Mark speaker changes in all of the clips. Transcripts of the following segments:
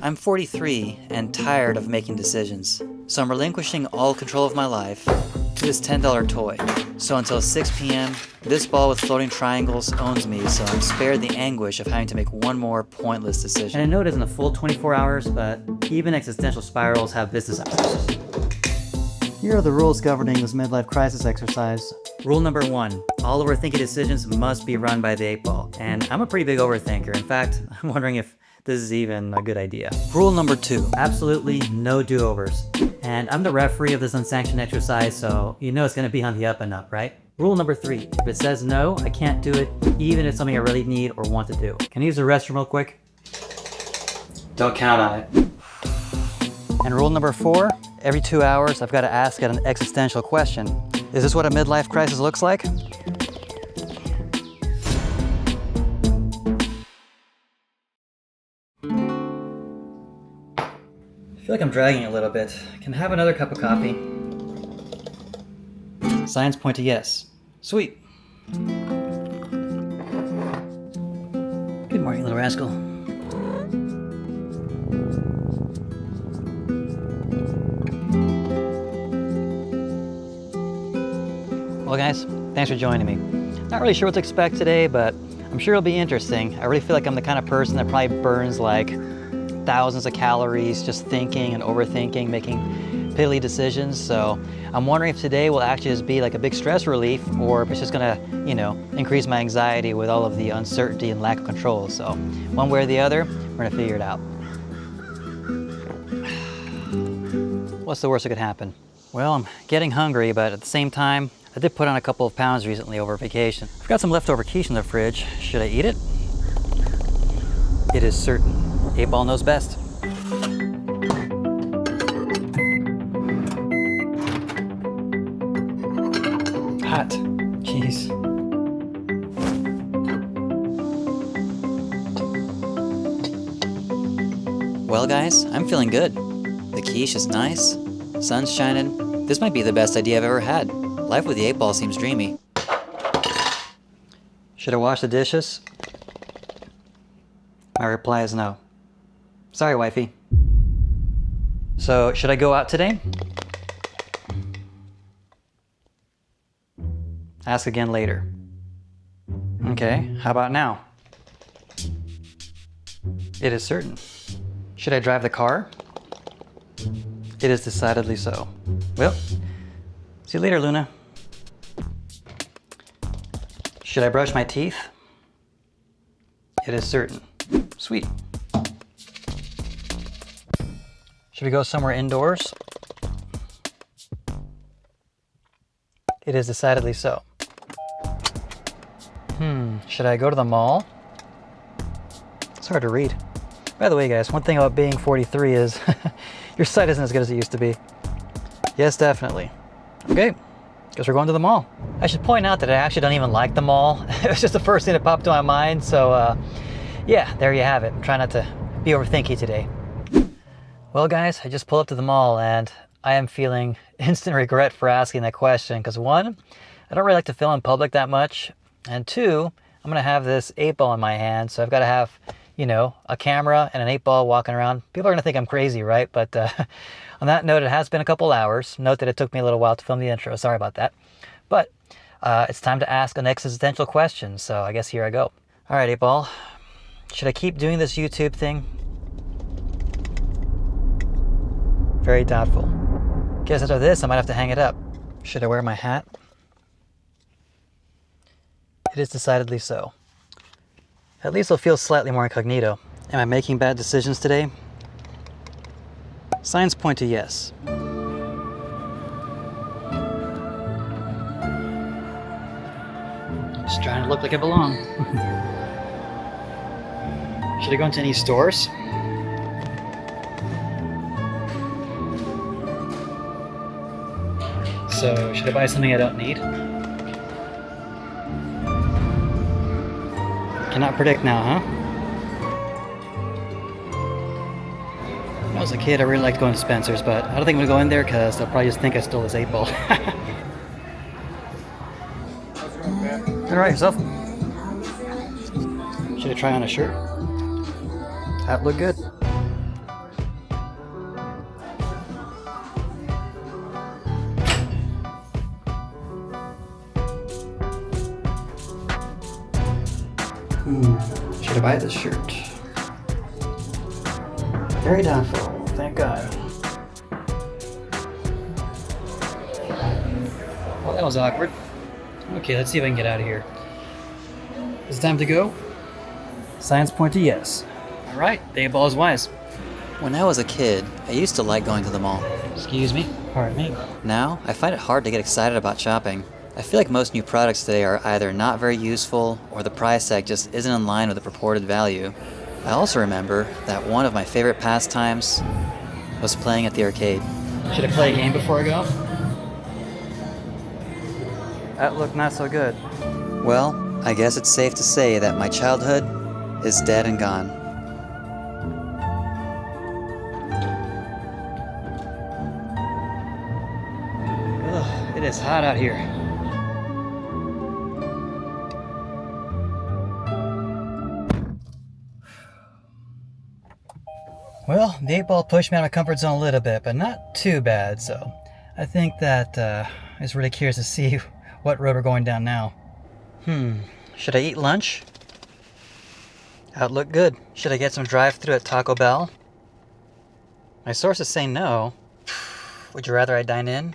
Speaker 1: I'm 43 and tired of making decisions, so I'm relinquishing all control of my life to this $10 toy. So until 6 p.m., this ball with floating triangles owns me, so I'm spared the anguish of having to make one more pointless decision.
Speaker 2: And I know it isn't a full 24 hours, but even existential spirals have business hours. Here are the rules governing this midlife crisis exercise. Rule number 1, all overthinking decisions must be run by the 8-ball. And I'm a pretty big overthinker. In fact, I'm wondering if this is even a good idea.
Speaker 1: Rule number 2,
Speaker 2: Absolutely no do-overs. And I'm the referee of this unsanctioned exercise, so you know it's gonna be on the up and up, right? Rule number 3, if it says no, I can't do it, even if it's something I really need or want to do. Can I use the restroom real quick? Don't count on it.
Speaker 1: and rule number 4, every 2 hours I've got to ask it an existential question. Is this what a midlife crisis looks like?
Speaker 2: I feel like I'm dragging a little bit. Can I have another cup of coffee?
Speaker 1: Signs point to yes. Sweet.
Speaker 2: Good morning, little rascal.
Speaker 1: Well guys, thanks for joining me. Not really sure what to expect today, but I'm sure it'll be interesting. I really feel like I'm the kind of person that probably burns like thousands of calories just thinking and overthinking, making piddly decisions. So I'm wondering if today will actually just be like a big stress relief, or if it's just gonna, increase my anxiety with all of the uncertainty and lack of control. So one way or the other, we're gonna figure it out. What's the worst that could happen? Well, I'm getting hungry, but at the same time, I did put on a couple of pounds recently over vacation. I've got some leftover quiche in the fridge. Should I eat it? It is certain. 8-ball knows best. Hot. Jeez. Well guys, I'm feeling good. The quiche is nice. Sun's shining. This might be the best idea I've ever had. Life with the 8-ball seems dreamy. Should I wash the dishes? My reply is no. Sorry, wifey. So, should I go out today? Ask again later. Okay, how about now? It is certain. Should I drive the car? It is decidedly so. Well, see you later, Luna. Should I brush my teeth? It is certain. Sweet. Should we go somewhere indoors? It is decidedly so. Should I go to the mall? It's hard to read. By the way, guys, one thing about being 43 is your sight isn't as good as it used to be. Yes, definitely. Okay, guess we're going to the mall. I should point out that I actually don't even like the mall. It was just the first thing that popped to my mind, so yeah, there you have it. I'm trying not to be overthinky today. Well guys, I just pulled up to the mall and I am feeling instant regret for asking that question, because 1, I don't really like to film in public that much, and 2, I'm gonna have this 8-ball in my hand, so I've got to have, a camera and an 8-ball walking around. People are gonna think I'm crazy, right? But on that note, it has been a couple hours. Note that it took me a little while to film the intro. Sorry about that. But it's time to ask an existential question, so I guess here I go. All right, 8-ball. Should I keep doing this YouTube thing? Very doubtful. Guess after this, I might have to hang it up. Should I wear my hat? It is decidedly so. At least I'll feel slightly more incognito. Am I making bad decisions today? Signs point to yes. Just trying to look like I belong. Should I go into any stores? So, should I buy something I don't need? Cannot predict now, huh? When I was a kid, I really liked going to Spencer's, but I don't think I'm gonna go in there because they'll probably just think I stole this 8-ball. Alright, yourself? Should I try on a shirt? That look good. to buy this shirt. Very doubtful, thank God. Well, that was awkward. Okay, let's see if I can get out of here. Is it time to go? Signs point to yes. Alright, the 8 ball is wise.
Speaker 2: When I was a kid, I used to like going to the mall.
Speaker 1: Excuse me? Pardon me.
Speaker 2: Now, I find it hard to get excited about shopping. I feel like most new products today are either not very useful, or the price tag just isn't in line with the purported value. I also remember that one of my favorite pastimes was playing at the arcade.
Speaker 1: Should I play a game before I go? That looked not so good.
Speaker 2: Well, I guess it's safe to say that my childhood is dead and gone.
Speaker 1: Ugh, it is hot out here. Well, the 8 ball pushed me out of my comfort zone a little bit, but not too bad, so I think that I was really curious to see what road we're going down now. Should I eat lunch? That looked good. Should I get some drive-thru at Taco Bell? My sources say no. Would you rather I dine in?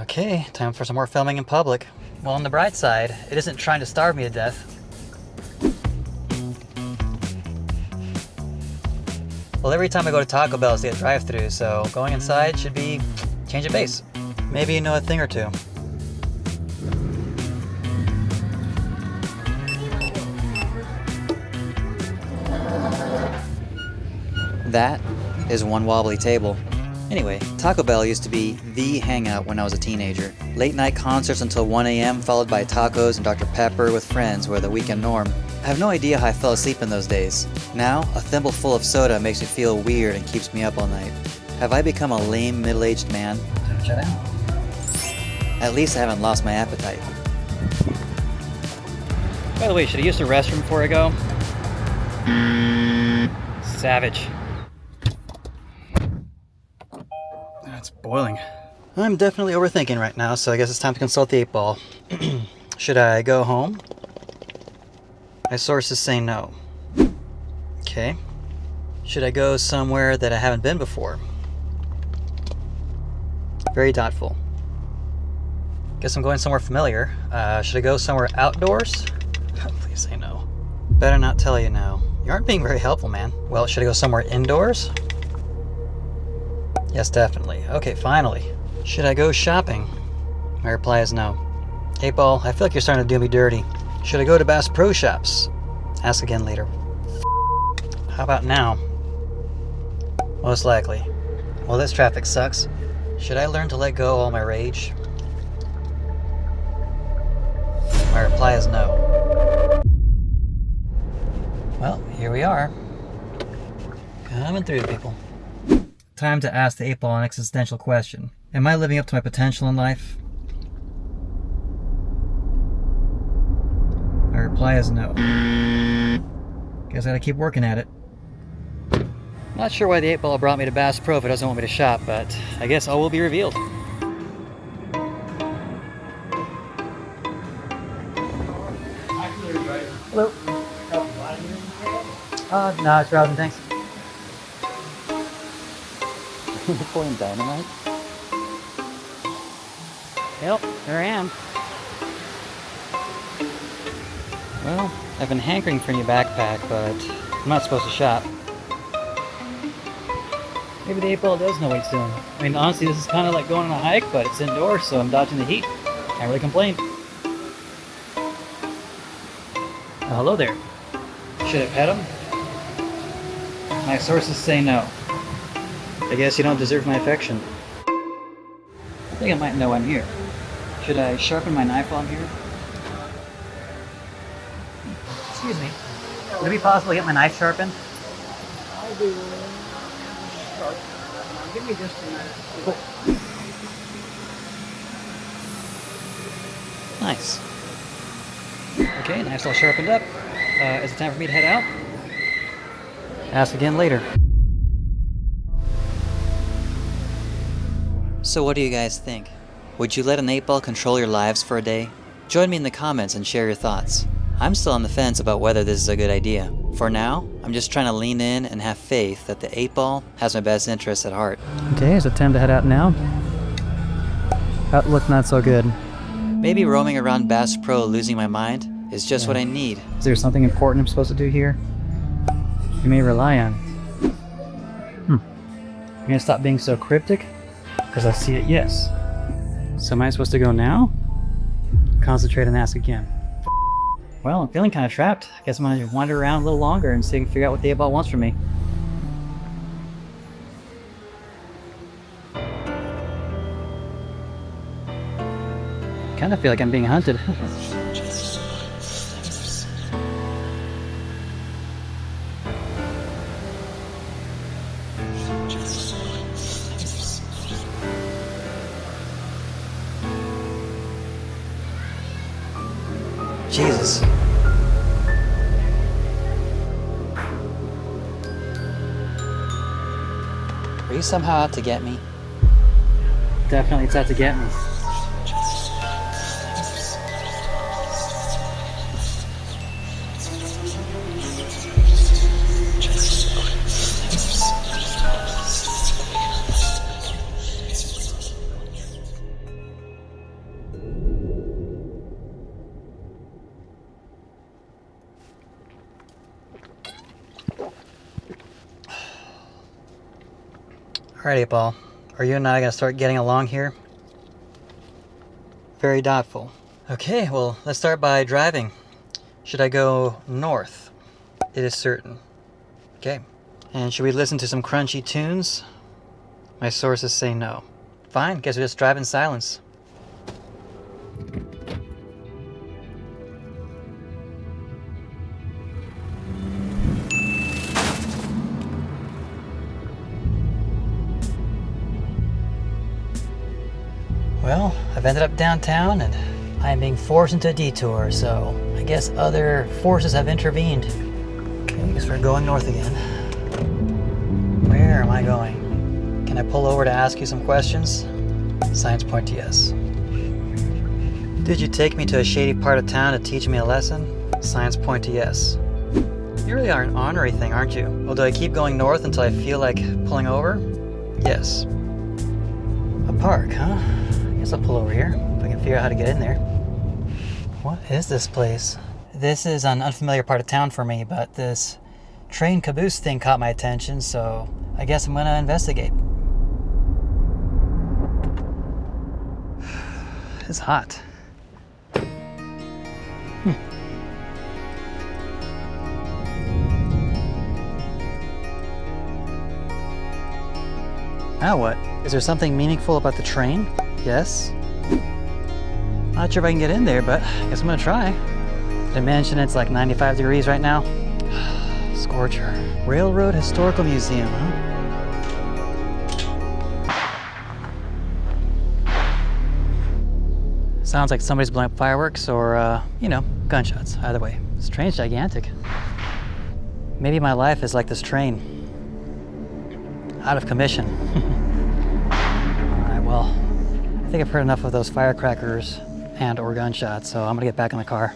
Speaker 1: Okay, time for some more filming in public. Well, on the bright side, it isn't trying to starve me to death. Well, every time I go to Taco Bell to get drive-thru, so going inside should be change of pace. Maybe you know a thing or two.
Speaker 2: That is one wobbly table. Anyway, Taco Bell used to be the hangout when I was a teenager. Late night concerts until 1 a.m. followed by tacos and Dr. Pepper with friends were the weekend norm. I have no idea how I fell asleep in those days. Now, a thimble full of soda makes me feel weird and keeps me up all night. Have I become a lame middle-aged man?
Speaker 1: Shut down.
Speaker 2: At least I haven't lost my appetite.
Speaker 1: By the way, should I use the restroom before I go? Savage. It's boiling. I'm definitely overthinking right now, so I guess it's time to consult the 8 ball. Should I go home? My sources say no. Okay. Should I go somewhere that I haven't been before? Very doubtful. Guess I'm going somewhere familiar. Should I go somewhere outdoors? Please say no. Better not tell you now. You aren't being very helpful, man. Well, should I go somewhere indoors? Yes, definitely. Okay, finally. Should I go shopping? My reply is no. 8 ball, I feel like you're starting to do me dirty. Should I go to Bass Pro Shops? Ask again later. How about now? Most likely. Well, this traffic sucks. Should I learn to let go all my rage? My reply is no. Well, here we are. Coming through, people. Time to ask the 8 ball an existential question. Am I living up to my potential in life? My reply is no. Guess I gotta keep working at it. Not sure why the 8 ball brought me to Bass Pro if it doesn't want me to shop, but I guess all will be revealed. Hello. No, it's browsing, thanks.
Speaker 2: You're pouring dynamite?
Speaker 1: Yep, there I am. Well, I've been hankering for a new backpack, but I'm not supposed to shop. Maybe the 8 ball does know what he's doing. I mean, honestly, this is kind of like going on a hike, but it's indoors, so I'm dodging the heat. Can't really complain. Hello there. Should I pet him? My sources say no. I guess you don't deserve my affection. I think I might know I'm here. Should I sharpen my knife while I'm here? Excuse me. Would it be possible to get my knife sharpened?
Speaker 3: I do. Give me just a minute.
Speaker 1: Cool.
Speaker 2: Nice.
Speaker 1: Okay, knife's all sharpened up. Is it time for me to head out? Ask again later.
Speaker 2: So what do you guys think? Would you let an 8 ball control your lives for a day? Join me in the comments and share your thoughts. I'm still on the fence about whether this is a good idea. For now, I'm just trying to lean in and have faith that the 8 ball has my best interests at heart.
Speaker 1: Okay, is it time to head out now? Outlook not so good.
Speaker 2: Maybe roaming around Bass Pro losing my mind is just what I need.
Speaker 1: Is there something important I'm supposed to do here? You may rely on. You're gonna stop being so cryptic? Because I see it, yes. So am I supposed to go now? Concentrate and ask again. Well, I'm feeling kind of trapped. I guess I'm gonna wander around a little longer and see if I can figure out what the 8 ball wants from me. Kind of feel like I'm being hunted. Jesus.
Speaker 2: Are you somehow out to get me?
Speaker 1: Definitely, it's out to get me. Alright, 8 ball. Are you and I gonna start getting along here? Very doubtful. Okay, well, let's start by driving. Should I go north? It is certain. Okay. And should we listen to some crunchy tunes? My sources say no. Fine, guess we just drive in silence. Well, I've ended up downtown and I am being forced into a detour, so I guess other forces have intervened. Okay, I guess we're going north again. Where am I going? Can I pull over to ask you some questions? Signs point to yes. Did you take me to a shady part of town to teach me a lesson? Signs point to yes. You really are an ornery thing, aren't you? Well, do I keep going north until I feel like pulling over? Yes. A park, huh? I guess I'll pull over here if I can figure out how to get in there. What is this place? This is an unfamiliar part of town for me, but this train caboose thing caught my attention, so I guess I'm gonna investigate. It's hot. Now what? Is there something meaningful about the train? Yes. Not sure if I can get in there, but I guess I'm gonna try. Did I mention it's like 95 degrees right now? Scorcher. Railroad Historical Museum, huh? Sounds like somebody's blowing up fireworks or, gunshots. Either way, this train's gigantic. Maybe my life is like this train. Out of commission. Alright, well, I think I've heard enough of those firecrackers and or gunshots, so I'm gonna get back in the car.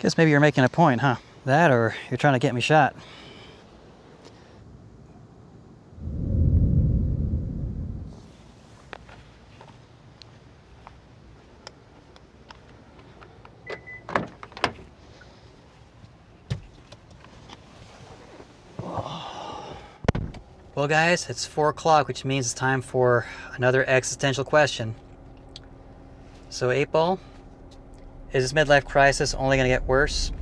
Speaker 1: Guess maybe you're making a point, huh? That or you're trying to get me shot. Well guys, it's 4 o'clock, which means it's time for another existential question. So 8 ball, is this midlife crisis only gonna get worse?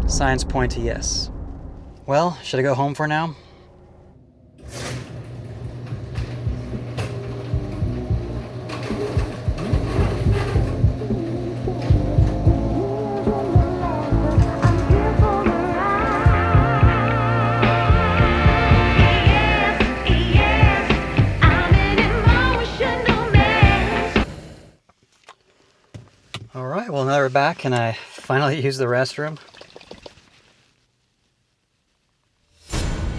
Speaker 1: Signs point to yes. Well, should I go home for now? Alright, well now we're back and I finally used the restroom.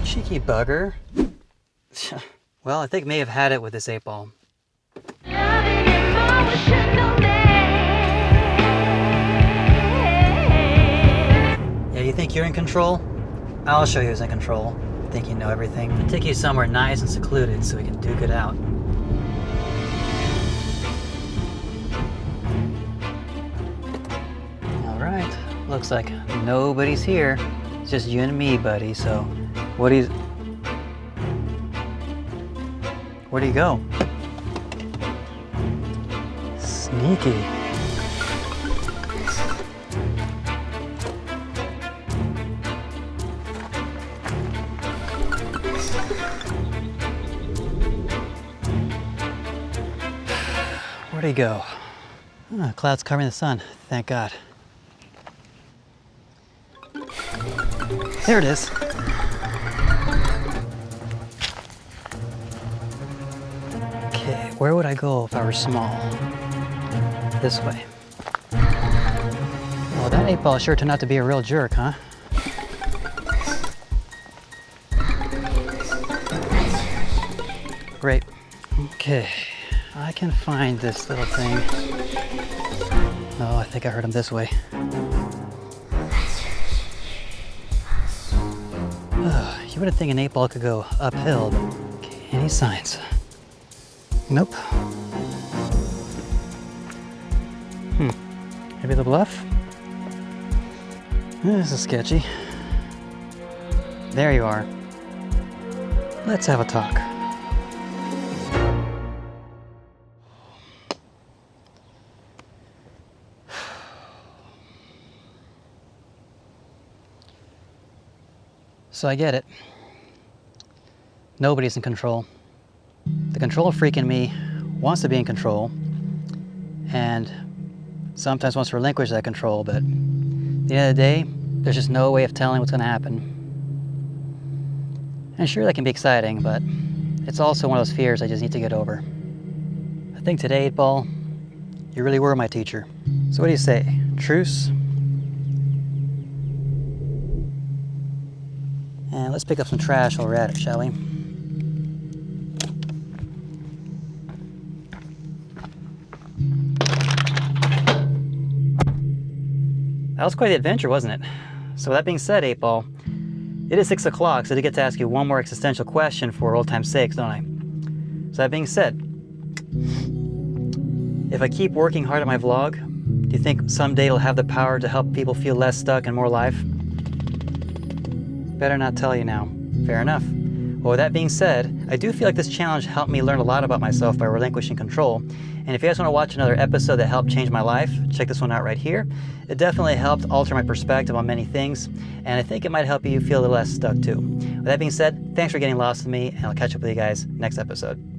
Speaker 1: Cheeky bugger. Well, I think I may have had it with this 8 ball. Yeah, you think you're in control? I'll show you who's in control. Think you know everything. I'll take you somewhere nice and secluded so we can duke it out. Alright, looks like nobody's here. It's just you and me, buddy, so where'd he go? Sneaky. Where'd he go? Oh, clouds covering the sun, thank God. There it is. Okay, where would I go if I were small? This way. Well, that 8-ball sure turned out to be a real jerk, huh? Great. Okay, I can find this little thing. Oh, I think I heard him this way. You wouldn't think an 8-ball could go uphill, but okay, any signs? Nope. Maybe the bluff? This is sketchy. There you are. Let's have a talk. So I get it. Nobody's in control. The control freak in me wants to be in control and sometimes wants to relinquish that control, but at the end of the day, there's just no way of telling what's going to happen. And sure, that can be exciting, but it's also one of those fears I just need to get over. I think today, 8-ball, you really were my teacher. So what do you say? Truce? And let's pick up some trash while we're at it, shall we? That was quite the adventure, wasn't it? So with that being said, 8-ball, it is 6 o'clock, so I get to ask you one more existential question for old time's sakes, don't I? So that being said, if I keep working hard at my vlog, do you think someday it'll have the power to help people feel less stuck and more alive? Better not tell you now. Fair enough. Well, with that being said, I do feel like this challenge helped me learn a lot about myself by relinquishing control. And if you guys want to watch another episode that helped change my life, check this one out right here. It definitely helped alter my perspective on many things, and I think it might help you feel a little less stuck too. With that being said, thanks for getting lost with me, and I'll catch up with you guys next episode.